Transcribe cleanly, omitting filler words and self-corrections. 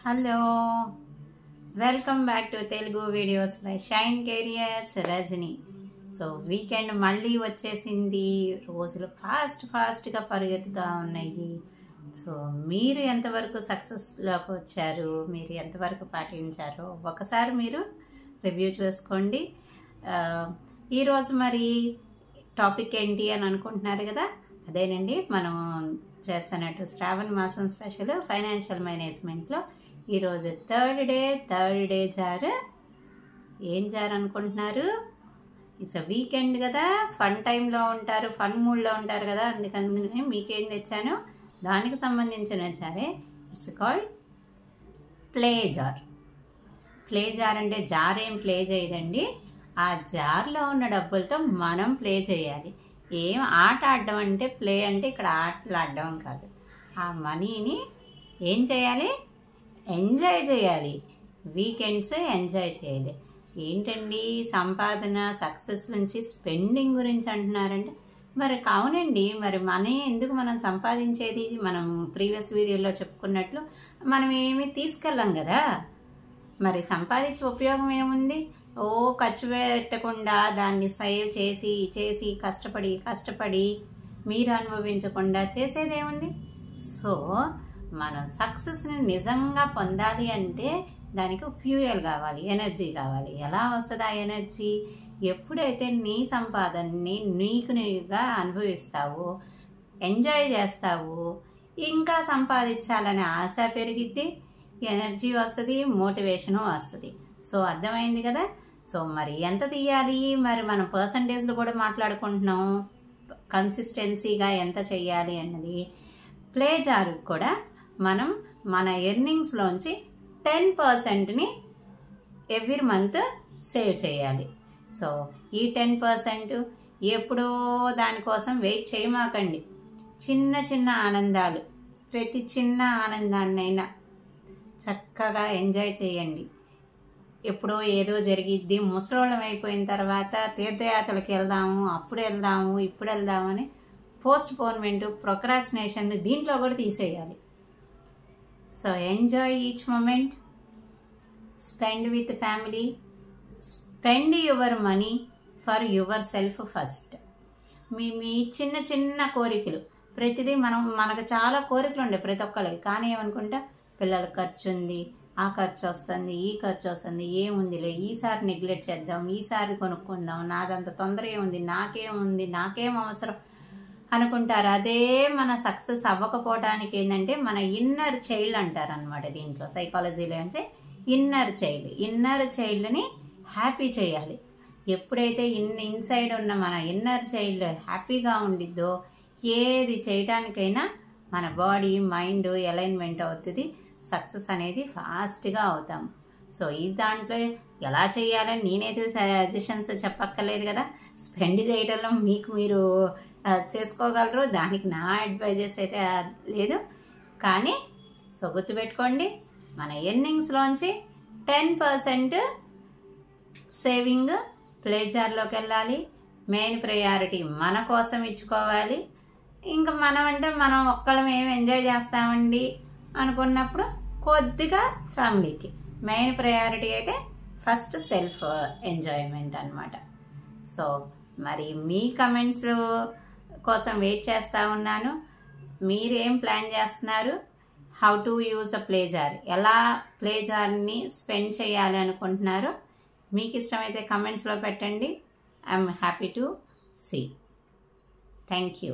Hello, welcome back to Telugu videos by shine careers Rajani. So weekend మళ్ళీ వచ్చేసింది. రోజులు ఫాస్ట్గా పరిగెత్తుతూ ఉన్నాయి. సో మీరు ఎంతవరకు సక్సెస్లోకి వచ్చారు, మీరు ఎంతవరకు పాటించారో ఒకసారి మీరు రివ్యూ చేసుకోండి. ఈరోజు మరి టాపిక్ ఏంటి అని అనుకుంటున్నారు కదా, అదేనండి మనం చేస్తున్నట్టు శ్రావణ మాసం స్పెషల్ ఫైనాన్షియల్ మేనేజ్మెంట్లో ఈరోజు థర్డ్ డే జార్. ఏం జార్ అనుకుంటున్నారు? ఇట్స్ వీకెండ్ కదా, ఫన్ టైంలో ఉంటారు, ఫన్ మూడ్లో ఉంటారు కదా, అందుకని మీకేం తెచ్చాను దానికి సంబంధించిన జారే. It's called play jar. Play jar అంటే జార్ ఏం ప్లే చేయదండి, ఆ జార్లో ఉన్న డబ్బులతో మనం ప్లే చేయాలి. ఏం ఆట ఆడడం అంటే, ప్లే అంటే ఇక్కడ ఆటలు ఆడడం కాదు, ఆ మనీని ఏం చేయాలి, ఎంజాయ్ చేయాలి. వీకెండ్స్ ఎంజాయ్ చేయాలి. ఏంటండి సంపాదన సక్సెస్ నుంచి స్పెండింగ్ గురించి అంటున్నారంటే, మరి అవునండి, మరి మనీ ఎందుకు మనం సంపాదించేది? మనం ప్రీవియస్ వీడియోలో చెప్పుకున్నట్లు మనం ఏమీ తీసుకెళ్ళాం కదా, మరి సంపాదించే ఉపయోగం ఏముంది? ఓ ఖర్చు పెట్టకుండా దాన్ని సేవ్ చేసి కష్టపడి మీరు అనుభవించకుండా చేసేదేముంది? సో మనం సక్సెస్ని నిజంగా పొందాలి అంటే దానికి ఫ్యూయల్ కావాలి, ఎనర్జీ కావాలి. ఎలా వస్తుంది ఆ ఎనర్జీ? ఎప్పుడైతే నీ సంపాదనని నీకుగా అనుభవిస్తావో, ఎంజాయ్ చేస్తావో, ఇంకా సంపాదించాలనే ఆశ పెరిగిద్ది, ఎనర్జీ వస్తుంది, మోటివేషను వస్తుంది. సో అర్థమైంది కదా. సో మరి ఎంత తీయాలి? మరి మనం పర్సంటేజ్లు కూడా మాట్లాడుకుంటున్నాం, కన్సిస్టెన్సీగా ఎంత చెయ్యాలి అన్నది. ప్లే జార్ కూడా మనం మన ఎర్నింగ్స్లోంచి 10%ని ఎవ్రీ మంత్ సేవ్ చేయాలి. సో ఈ 10% ఎప్పుడో దానికోసం వెయిట్ చేయమాకండి. చిన్న ఆనందాలు, ప్రతి చిన్న ఆనందాన్నైనా చక్కగా ఎంజాయ్ చేయండి. ఎప్పుడో ఏదో జరిగిద్ది, ముసలోళ్ళం అయిపోయిన తర్వాత తీర్థయాత్రలకు వెళ్దాము, అప్పుడు వెళ్దాము, ఇప్పుడు వెళ్దాము అని పోస్ట్పోన్మెంట్, ప్రొక్రాస్టినేషన్ దీంట్లో కూడా తీసేయాలి. So enjoy each moment, spend with family, spend your money for yourself first. మీ చిన్న కోరికలు, ప్రతిదీ మనకు చాలా కోరికలు ఉండే ప్రతి ఒక్కరికి, కానీ ఏమనుకుంటా పిల్లల ఖర్చు ఉంది, ఆ ఖర్చు వస్తుంది, ఈ ఖర్చు వస్తుంది, ఏముందిలే ఈసారి నెగ్లెక్ట్ చేద్దాం, ఈసారి కొనుక్కుందాం, నాదంత తొందర ఏముంది, నాకేం అవసరం అనుకుంటారు. అదే మన సక్సెస్ అవ్వకపోవడానికి ఏంటంటే మన ఇన్నర్ చైల్డ్ అంటారు అనమాట. దీంట్లో సైకాలజీలో అంటే ఇన్నర్ చైల్డ్ని హ్యాపీ చేయాలి. ఎప్పుడైతే ఇన్సైడ్ ఉన్న మన ఇన్నర్ చైల్డ్ హ్యాపీగా ఉండిద్దో, ఏది చేయడానికైనా మన బాడీ మైండ్ అలైన్మెంట్ అవుతుంది, సక్సెస్ అనేది ఫాస్ట్గా అవుతాం. సో ఈ దాంట్లో ఎలా చేయాలని నేనైతే సజెషన్స్ చెప్పక్కర్లేదు కదా, స్పెండ్ చేయడంలో మీకు మీరు చేసుకోగలరు, దానికి నా అడ్వైజెస్ అయితే లేదు. కానీ సో గుర్తుపెట్టుకోండి, మన ఎర్నింగ్స్లోంచి 10% సేవింగ్ ప్లే జార్లోకి వెళ్ళాలి. మెయిన్ ప్రయారిటీ మన కోసం ఇచ్చుకోవాలి. ఇంకా మనం ఒక్కళ్ళం ఏమి ఎంజాయ్ చేస్తామండి అనుకున్నప్పుడు కొద్దిగా ఫ్యామిలీకి. మెయిన్ ప్రయారిటీ అయితే ఫస్ట్ సెల్ఫ్ ఎంజాయ్మెంట్ అనమాట. సో మరి మీ కమెంట్స్ కోసం వెయిట్ చేస్తూ ఉన్నాను. మీరేం ప్లాన్ చేస్తున్నారు? How to use a play jar, ఎలా ప్లే జార్ని స్పెండ్ చేయాలి అనుకుంటున్నారు? మీకు ఇష్టమైతే కమెంట్స్లో పెట్టండి. I'm happy to see. Thank you.